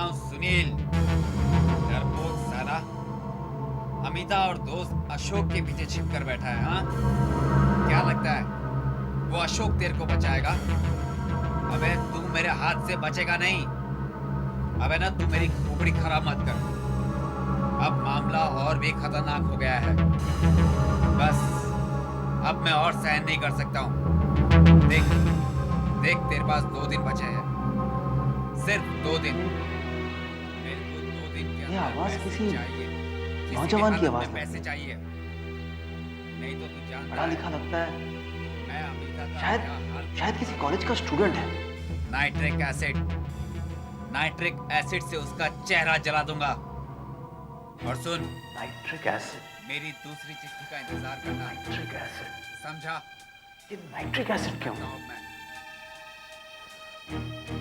नाम सुनील। डरपोक साला अमिता और दोस्त अशोक के पीछे छिप कर बैठा है। हाँ, क्या लगता है वो अशोक तेरे को बचाएगा? अबे तू मेरे हाथ से बचेगा नहीं। अबे ना तू मेरी खोपड़ी खराब मत कर। अब मामला और भी खतरनाक हो गया है। बस अब मैं और सहन नहीं कर सकता हूँ। देख देख तेरे पास 2 दिन बचे हैं, सिर्फ 2 दिन। मेरे को 2 दिन के ये अंदर आवाज पैसे किसी चाहिए। नौजवान की आवाज पैसे चाहिए, नहीं तो तू जानता पढ़ा है लिखा लगता है। मैं अमिता का शायद क्या हाल। शायद किसी कॉलेज का स्टूडेंट है। नाइट्रिक एसिड से उसका चेहरा जला दूंगा। और सुन, नाइट्रिक एसिड। मेरी दूसरी चिट्ठी का इंतजार करना। Nitric acid. समझा? ये नाइट्रिक एसिड क्यों? बताओ मैं।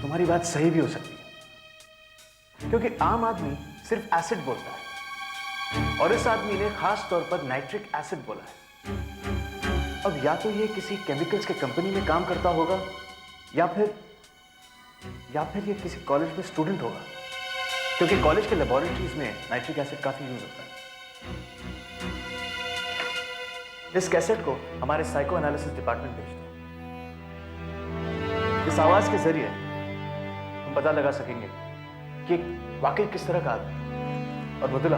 तुम्हारी बात सही भी हो सकती है, क्योंकि आम आदमी सिर्फ एसिड बोलता है और इस आदमी ने खास तौर पर नाइट्रिक एसिड बोला है। अब या तो ये किसी केमिकल्स के कंपनी में काम करता होगा या फिर ये किसी कॉलेज में स्टूडेंट होगा, क्योंकि कॉलेज के लेबोरेटरीज में नाइट्रिक एसिड काफी यूज होता है। इस कैसेट को हमारे साइको एनालिसिस डिपार्टमेंट भेज दो। इस आवाज के जरिए हम पता लगा सकेंगे कि वाकई किस तरह का आदमी है। और मृदुला,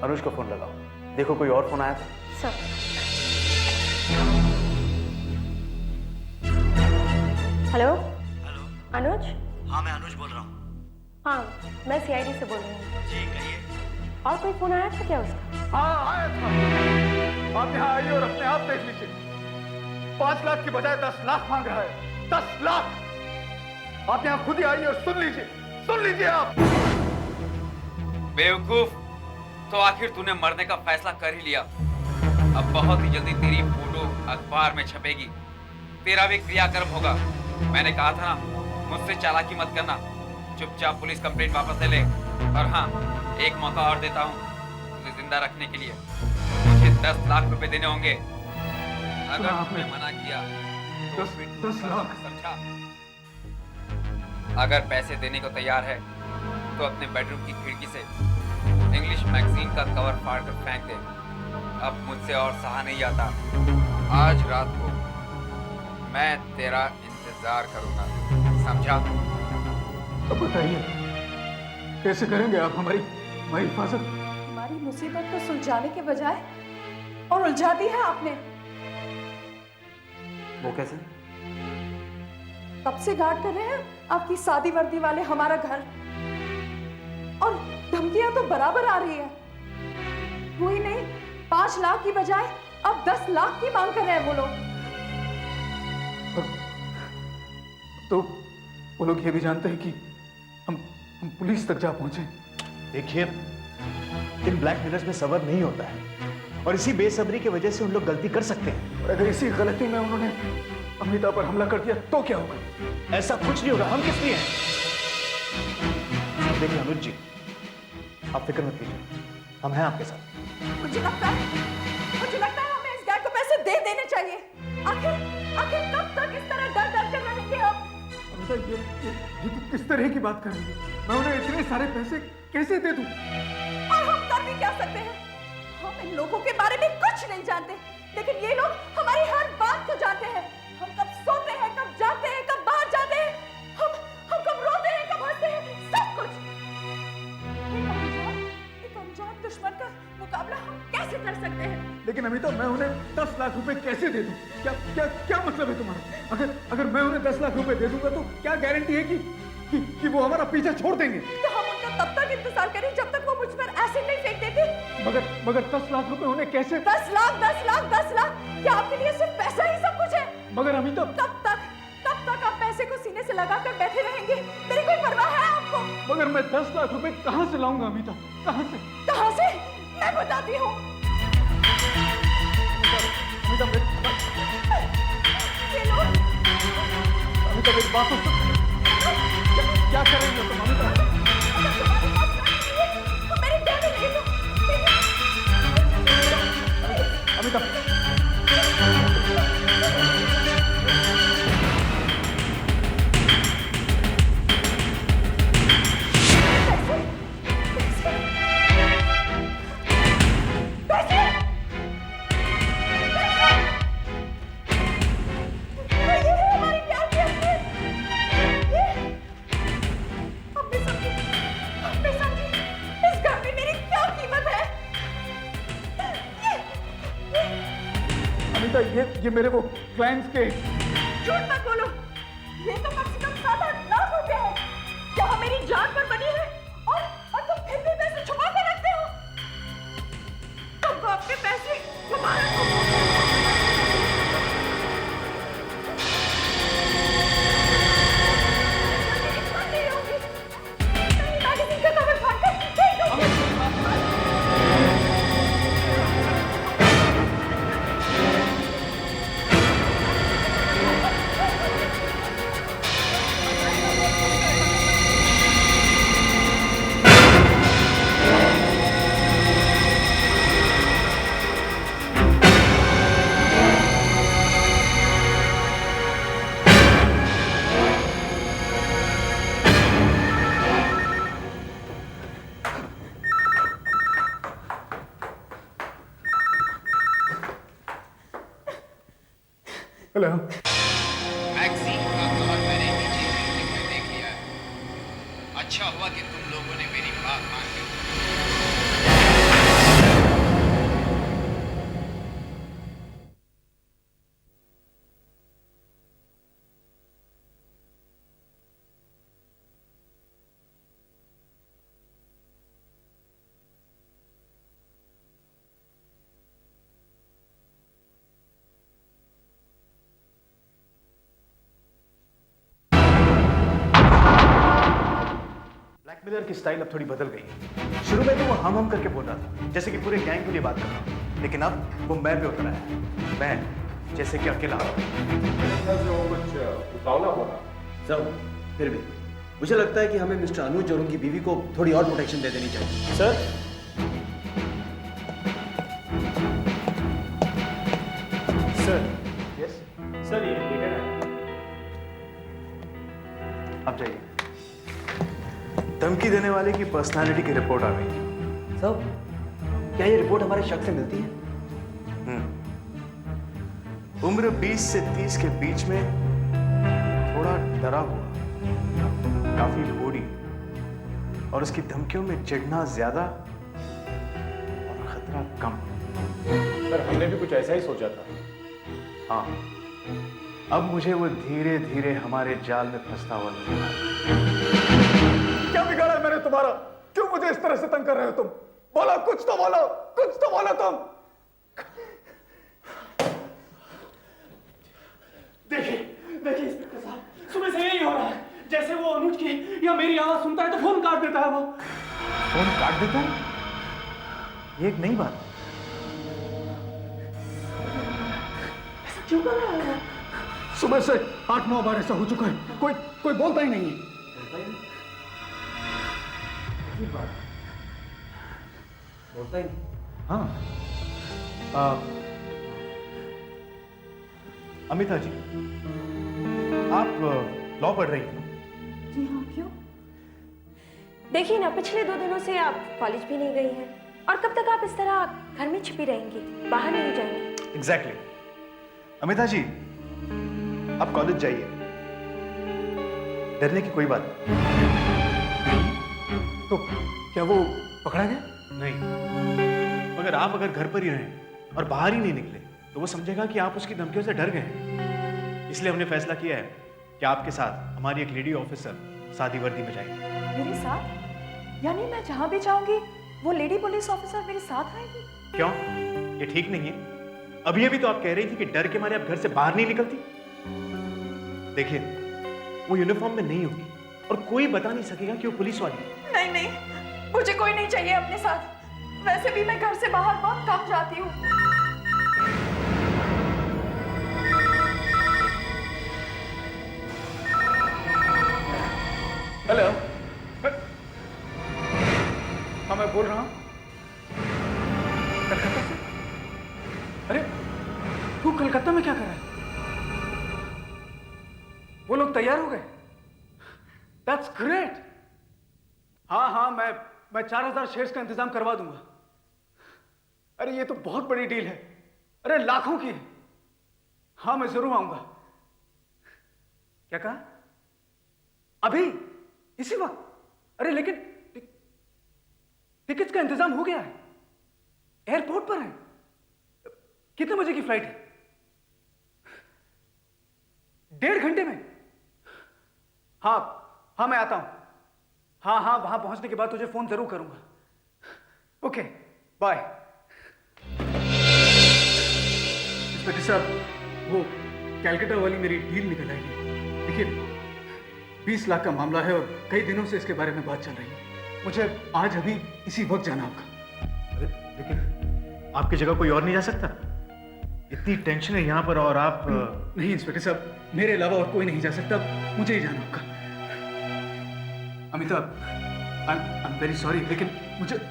अनुज को फोन लगाओ, देखो कोई और फोन आया था। Sir, hello. हेलो। अनुज? हाँ, मैं अनुज बोल रहा हूँ। हाँ, मैं सीआईडी से बोल रही हूँ। जी कहिए। और कोई फोन आया था क्या उसका? हाँ आया था। आप यहाँ आइए और अपने आप देख लीजिए। 5 लाख की बजाय 10 लाख मांग रहा है। 10 लाख। आप यहाँ खुद ही आइए और सुन लीजिए आप। बेवकूफ, तो आखिर तूने मरने का फैसला कर ही लिया। अब बहुत ही जल्दी तेरी फोटो अखबार में छपेगी, तेरा भी क्रियाक्रम होगा। मैंने कहा था ना, मुझसे चालाकी मत करना। चुपचाप पुलिस कंप्लेंट वापस ले ले। और हाँ, एक मौका और देता हूँ तुझे जिंदा रखने के लिए। मुझे 10 लाख रुपए देने होंगे। अगर तुमने मना किया तो 10 लाख। समझा? अगर पैसे देने को तैयार है तो अपने बेडरूम की खिड़की से इंग्लिश मैगजीन का कवर फाड़ कर फेंक दे। अब मुझसे और सहा नहीं जाता। आज रात को मैं तेरा इंतजार करूंगा, समझा? अब बताइए, कैसे करेंगे आप हमारी हिफाजत? हमारी मुसीबत को सुलझाने के बजाय और उलझा दी है आपने। वो कैसे? कब से गार्ड कर रहे हैं आपकी शादी वर्दी वाले हमारा घर, और धमकियां तो बराबर आ रही है। वही नहीं, 5 लाख की बजाय अब 10 लाख की मांग कर रहे हैं वो लोग। तो वो लोग ये भी जानते हैं कि हम पुलिस तक जा पहुंचे। देखिए, इन ब्लैकमेलर्स में सब्र नहीं होता है और इसी बेसब्री की वजह से उन लोग गलती कर सकते हैं। और अगर इसी गलती में उन्होंने अमिता पर हमला कर दिया तो क्या होगा? ऐसा कुछ नहीं होगा। हम किस लिए हैं? देखिए अनुज जी, आप फिक्र मत कीजिए, हम हैं आपके साथ। मुझे लगता है हमें इस गाय को पैसे दे देने चाहिए। आखिर कब तक इस तरह डर डर कर रहेंगे हम? अमिता, ये तुम किस तरह की बात कर रही हो? मैं उन्हें इतने सारे पैसे कैसे दे दूं? और हम कर भी क्या सकते हैं? हम इन लोगों के बारे में कुछ नहीं जानते, लेकिन ये लोग हमारी हर बात को जानते हैं। हम कब सोते हैं, कब जाते हैं, कब बाहर जाते हैं, हम कब रोते हैं, कब हंसते हैं, सब कुछ। एक अनजान दुश्मन का मुकाबला हम कैसे कर सकते हैं? लेकिन अमिता, मैं उन्हें 10 लाख रुपए कैसे दे दूं? क्या मतलब है तुम्हारा? अगर मैं उन्हें 10 लाख रुपए दे दूंगा तो क्या गारंटी है कि वो हमारा पीछा छोड़ देंगे? तो हम उनका तब तक इंतजार करें जब तक वो मुझ पर एसिड नहीं फेंक देते। मगर 10 लाख रुपए उन्हें कैसे? 10 लाख, 10 लाख, 10 लाख, क्या आपके लिए सिर्फ पैसा ही सब कुछ है? मगर अमिता, कब तक आप पैसे को सीने से लगा कर बैठे रहेंगे? मेरी कोई परवाह है आपको? मगर मैं 10 लाख रुपए कहां से लाऊंगा अमिता? कहां से? मैं बताती हूँ। अमिता, ये लो। अमिता, मेरी बात तो सुन। क्या कर रही हो तुम अमिता? अगर तुम्हारे पास पैसे नहीं है, तो मेरी जान ले लो। अमिता, ये मेरे वो क्लाइंट्स के। झूठ मत बोलो, ये तो कम से कम 7-8 लाख रुपए है। यहाँ मेरी जान पर बनी है और तुम फिर भी पैसे छुपा कर रखते हो। तुमको अपने पैसे मैगजीन का कवर फाड़कर फेंक दूंगी। हेलो। मैगजीन का कवर मैंने नीचे गिरते हुए देख लिया है। अच्छा हुआ कि तुम लोगों ने मेरी बात मान ली। ब्लैकमेलर की स्टाइल अब थोड़ी बदल गई है। शुरू में तो वो हम करके बोल रहा था, जैसे कि पूरे गैंग के लिए बात कर रहा हूं, लेकिन अब वो मैं पे उतरा है। मैं जैसे कि अकेला। सर, फिर भी मुझे लगता है कि हमें मिस्टर अनुज और उनकी बीवी को थोड़ी और प्रोटेक्शन दे देनी चाहिए। सर, सर, यस सर ये लेटर है। अब जाइए। धमकी देने वाले की पर्सनालिटी की रिपोर्ट आ गई। सर, क्या ये रिपोर्ट हमारे शक से मिलती है? उम्र 20 से 30 के बीच में, थोड़ा डरा हुआ, काफी बूढ़ी और उसकी धमकियों में चिढ़ना ज्यादा और खतरा कम। सर हमने भी कुछ ऐसा ही सोचा था। हाँ, अब मुझे वो धीरे धीरे हमारे जाल में फंसता हुआ नजर आ रहा है। क्या बिगाड़ा है मैंने तुम्हारा? क्यों मुझे इस तरह से तंग कर रहे हो तुम? बोलो, कुछ तो बोलो, कुछ तो बोलो तुम। देखिए देखिए इंस्पेक्टर साहब, सुबह से यही हो रहा है। जैसे वो अनुज की या मेरी आवाज सुनता है तो फोन काट देता है। वो फोन काट देता है? ये एक नई बात। ऐसा क्यों कर रहा है? सुबह से 8-9 बार ऐसा हो चुका है, कोई बोलता ही नहीं है। बोलता ही नहीं। हाँ, अमिता जी, आप लॉ पढ़ रही हैं? जी हाँ, क्यों? देखिए ना, पिछले 2 दिनों से आप कॉलेज भी नहीं गई हैं और कब तक आप इस तरह घर में छिपी रहेंगी, बाहर नहीं जाएंगी? एग्जैक्टली। अमिता जी, आप कॉलेज जाइए, डरने की कोई बात तो क्या वो पकड़ा गया? नहीं। मगर आप अगर घर पर ही रहें और बाहर ही नहीं निकले तो वो समझेगा कि आप उसकी धमकियों से डर गए। इसलिए हमने फैसला किया है कि आपके साथ हमारी एक लेडी ऑफिसर सादी वर्दी में जाएगी। मेरे साथ? यानी मैं जहां भी जाऊंगी वो लेडी पुलिस ऑफिसर मेरे साथ आएगी? क्यों, ये ठीक नहीं है? अभी तो आप कह रही थी कि डर के मारे आप घर से बाहर नहीं निकलती। देखिए, वो यूनिफॉर्म में नहीं होगी और कोई बता नहीं सकेगा कि वो पुलिस वाली है। नहीं नहीं, मुझे कोई नहीं चाहिए अपने साथ। वैसे भी मैं घर से बाहर बहुत कम जाती हूँ। हेलो। हाँ, मैं बोल रहा हूँ कलकत्ता से। अरे तू कलकत्ता में क्या कर रहा है? वो लोग तैयार हो गए? That's great. हाँ हाँ, मैं 4000 शेयर्स का इंतजाम करवा दूंगा। अरे ये तो बहुत बड़ी डील है। अरे लाखों की है। हाँ, मैं जरूर आऊंगा। क्या कहा? अभी इसी वक्त? अरे लेकिन टिकट्स का इंतजाम हो गया है, एयरपोर्ट पर है। कितने बजे की फ्लाइट है? 1.5 घंटे में? हाँ हाँ, मैं आता हूं। हाँ हाँ, वहां पहुंचने के बाद तुझे फोन जरूर करूंगा। Okay, bye. इंस्पेक्टर साहब, वो कैलकाटा वाली मेरी डील निकल आएगी। देखिए, 20 लाख का मामला है और कई दिनों से इसके बारे में बात चल रही है। मुझे आज अभी इसी वक्त जाना होगा। अरे लेकिन आपकी जगह कोई और नहीं जा सकता? इतनी टेंशन है यहाँ पर और आप नहीं इंस्पेक्टर साहब, मेरे अलावा और कोई नहीं जा सकता, मुझे ही जाना होगा। Amitabh, I am very sorry, लेकिन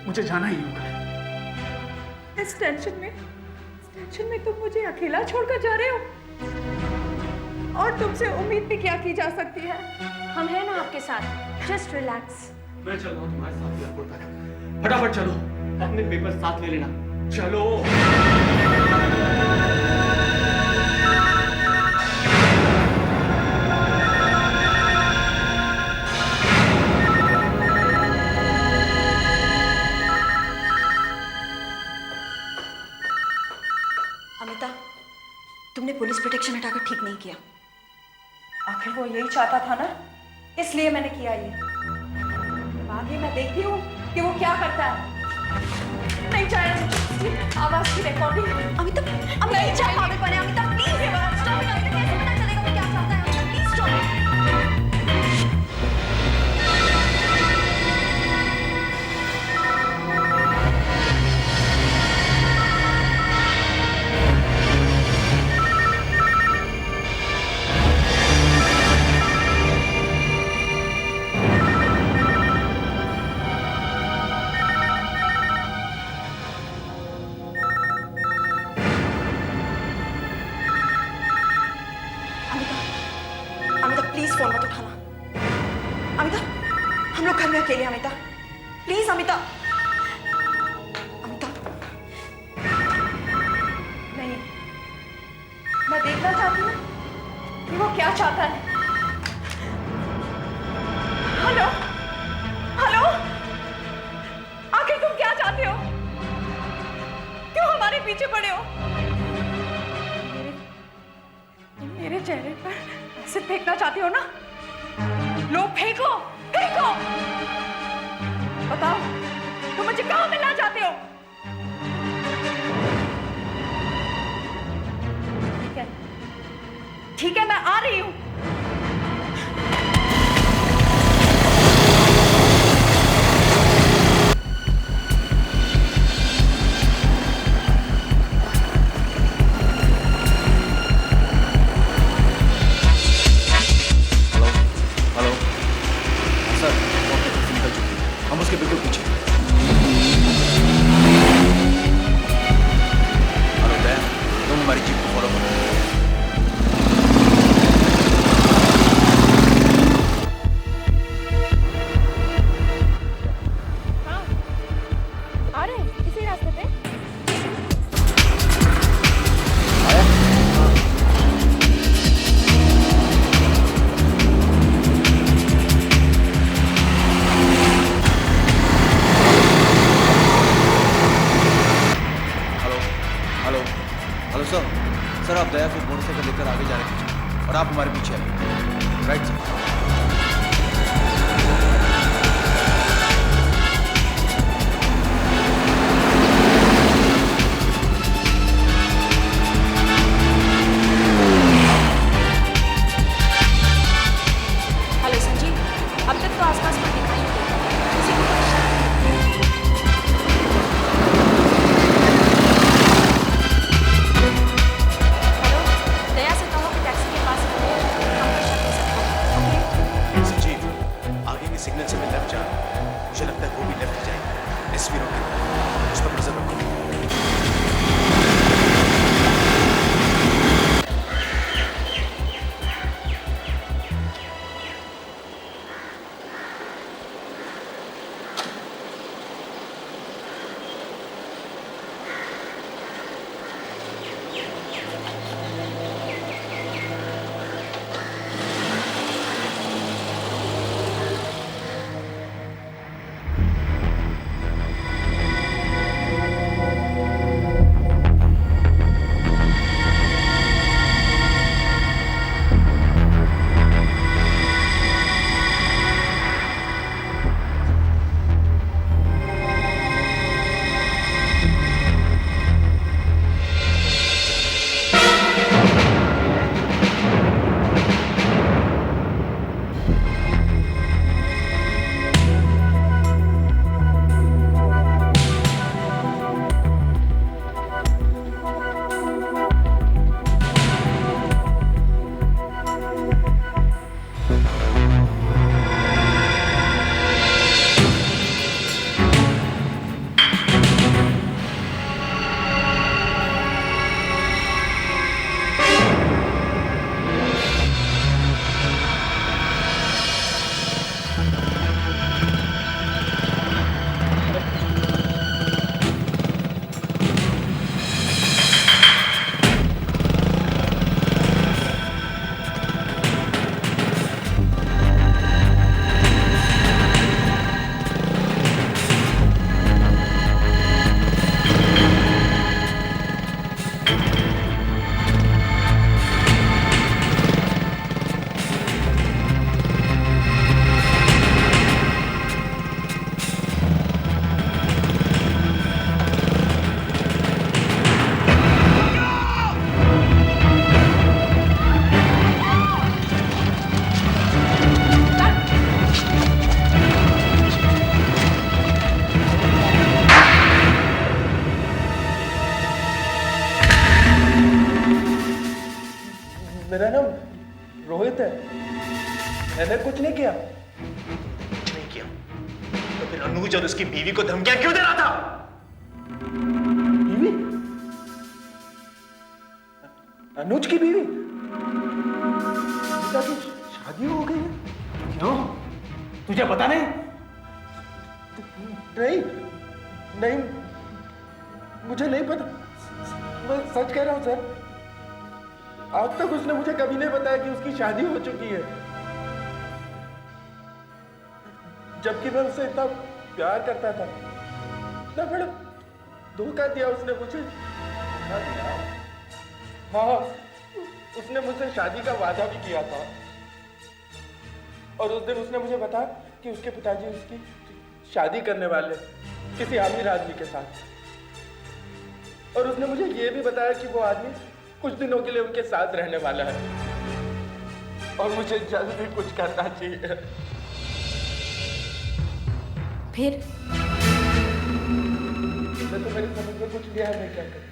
मुझे जाना ही होगा। इस टेंशन में तुम मुझे अकेला छोड़कर जा रहे हो? और तुमसे उम्मीद भी क्या की जा सकती है? हम हैं ना आपके साथ, जस्ट रिलैक्स। मैं चल रहा हूँ तुम्हारे साथ एयरपोर्ट तक। फटाफट चलो, अपने पेपर साथ ले लेना। चलो। अमिता, तुमने पुलिस प्रोटेक्शन हटाकर ठीक नहीं किया। आखिर वो यही चाहता था ना, इसलिए मैंने किया ये। आगे मैं देखती हूँ कि वो क्या करता है। नहीं चाहिए आवाज की रिकॉर्डिंग। अमिता, नहीं चाहिए पागलपन है। Amita please stop it. Amita कैसे पता चलेगा वो क्या चाहता है? Amita please stop it. Phone मत उठाना। अमिता, हम लोग घर में अकेले हैं। अमिता प्लीज। अमिता, अमिता नहीं, मैं देखना चाहती हूँ कि वो क्या चाहता है। हेलो हेलो, आखिर तुम क्या चाहते हो? क्यों हमारे पीछे पड़े हो? मेरे चेहरे पर एसिड फेंकना चाहते हो ना? लो फेंको फेंको। बताओ तुम मुझे कहां मिलना चाहते हो? ठीक है, मैं आ रही हूं। उसके बिल्कुल पीछे। हेलो बैन, तुम हमारी जीप को फॉलो करो। हाँ, आ रहे हैं इसी रास्ते पे। आया? हेलो सर, आप दया को मोटरसाइकिल लेकर आगे जा रहे हैं और आप हमारे पीछे आइए। Right sir. हेलो संजीव, अब तक तो आसपास कोई दिखाई नहीं देता। किसी को परेशान दया से कहो कि टैक्सी के पास खड़े हैं, हम पर शक हो सकता है। ओके? रोहित है, मैंने कुछ नहीं किया। कुछ नहीं किया तो फिर अनुज और उसकी बीवी को धमकियां क्यों दे रहा था? बीवी? अनुज की बीवी? पिता की शादी हो गई है? क्यों? तुझे पता नहीं? नहीं, मुझे नहीं पता। मैं सच कह रहा हूं सर। आज तक उसने मुझे कभी नहीं बताया कि उसकी शादी हो चुकी है, जबकि मैं उससे इतना प्यार करता था। इतना बड़ा धोखा दिया उसने मुझे। हाँ, उसने मुझसे शादी का वादा भी किया था, और उस दिन उसने मुझे बताया कि उसके पिताजी उसकी शादी करने वाले किसी अमीर आदमी के साथ, और उसने मुझे ये भी बताया कि वो आदमी कुछ दिनों के लिए उनके साथ रहने वाला है, और मुझे जल्दी कुछ करना चाहिए। फिर तो मेरी समझ में कुछ नहीं आया मैं क्या करूं।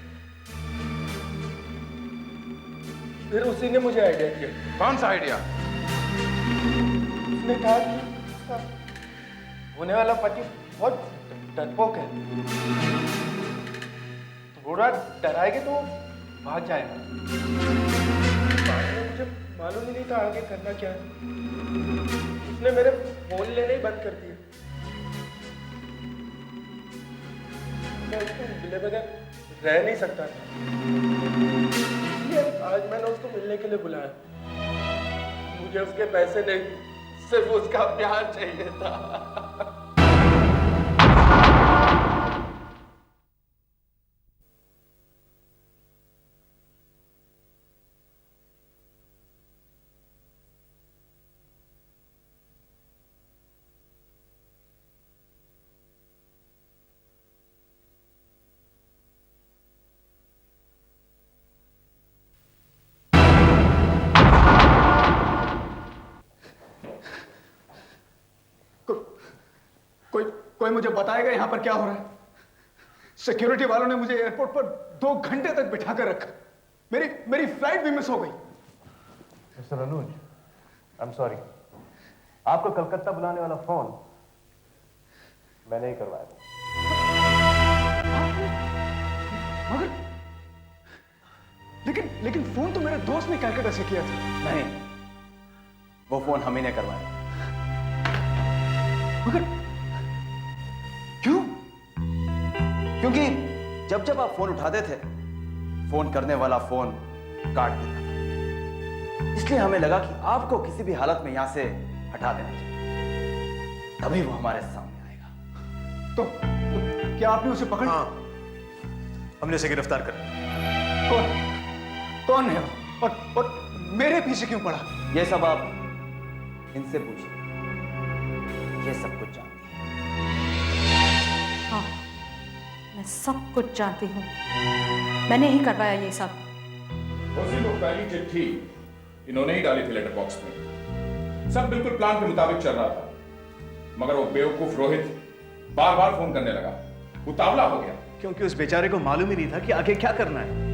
फिर उसी ने मुझे आइडिया दिया। कौन सा आइडिया? उसने कहा कि उसका होने वाला पति बहुत डरपोक है, थोड़ा डराएंगे तो भाग जाएगा। मुझे मालूम ही नहीं था आगे करना क्या है। उसने मेरे फोन लेने ही बंद कर दिए। मैं उसको मिले बगैर रह नहीं सकता था। आज मैंने उसको मिलने के लिए बुलाया। मुझे उसके पैसे नहीं, सिर्फ उसका प्यार चाहिए था। कोई मुझे बताएगा यहाँ पर क्या हो रहा है? सिक्योरिटी वालों ने मुझे एयरपोर्ट पर 2 घंटे तक बिठा कर रखा। मेरी फ्लाइट भी मिस हो गई। Mister Anuj, I am sorry, आपको कलकत्ता बुलाने वाला फोन मैंने ही करवाया था। मगर लेकिन फोन तो मेरे दोस्त ने कलकत्ता से किया था। नहीं, वो फोन हम ही ने करवाया। मगर क्यों? क्योंकि जब जब आप फोन उठाते थे, फोन करने वाला फोन काट देता था। इसलिए हमें लगा कि आपको किसी भी हालत में यहां से हटा देना चाहिए, तभी वो हमारे सामने आएगा। तो क्या आपने उसे पकड़? हाँ, हमने उसे गिरफ्तार कर लिया। कौन है वो? और मेरे पीछे क्यों पड़ा? ये सब आप इनसे पूछिए, ये सब कुछ जानती है। हाँ, मैं सब कुछ जानती हूँ। मैंने ही करवाया ये सब। उसी को पहली चिट्ठी इन्होंने ही डाली थी लेटर बॉक्स में। सब बिल्कुल प्लान के मुताबिक चल रहा था, मगर वो बेवकूफ रोहित बार बार फोन करने लगा, उतावला हो गया। क्योंकि उस बेचारे को मालूम ही नहीं था कि आगे क्या करना है,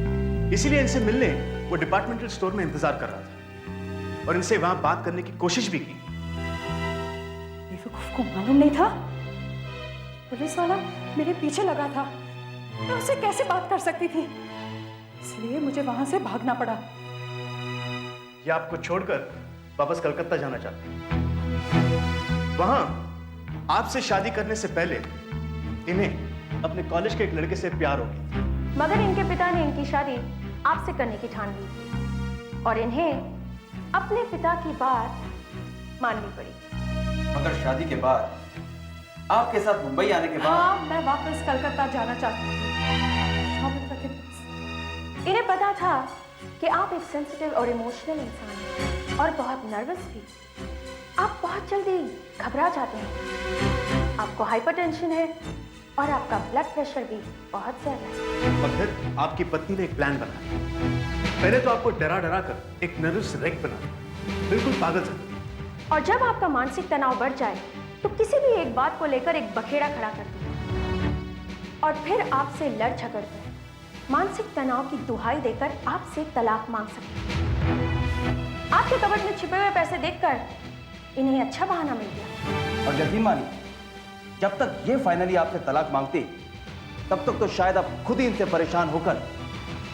इसीलिए इनसे मिलने वो डिपार्टमेंटल स्टोर में इंतजार कर रहा था और इनसे वहां बात करने की कोशिश भी की। बेवकूफ को मालूम नहीं था? पुलिस वाला मेरे पीछे लगा था, मैं उससे कैसे बात कर सकती थी? इसलिए मुझे वहां से भागना पड़ा। ये आपको छोड़कर वापस कलकत्ता जाना चाहते हैं। वहां आपसे शादी करने से पहले इन्हें अपने कॉलेज के एक लड़के से प्यार हो गया, मगर इनके पिता ने इनकी शादी आपसे करने की ठान ली और इन्हें अपने पिता की बात माननी पड़ी। मगर शादी के बाद आपके साथ मुंबई आने के बाद हाँ, मैं वापस कलकत्ता जाना चाहती हूँ। इन्हें पता था कि आप एक सेंसिटिव और इमोशनल इंसान हैं और बहुत नर्वस भी। आप बहुत जल्दी घबरा जाते हैं, आपको हाइपरटेंशन है और आपका ब्लड प्रेशर भी बहुत ज्यादा है। और फिर आपकी पत्नी ने एक प्लान बनाया। पहले तो आपको डरा डरा कर एक नर्वस रेक बना, बिल्कुल पागल सा। और जब आपका मानसिक तनाव बढ़ जाए तो किसी भी एक बात को लेकर एक बखेड़ा खड़ा कर दें और फिर आपसे लड़ झगड़ कर मानसिक तनाव की दुहाई देकर आपसे तलाक मांग सकते हैं। आप आपके कबर्ड में छिपे हुए पैसे देखकर इन्हें अच्छा बहाना मिल गया। और यकीन मानिए, जब तक ये फाइनली आपसे तलाक मांगती, तब तक तो शायद आप खुद ही इनसे परेशान होकर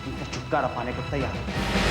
इनसे छुटकारा पाने को तैयार हैं।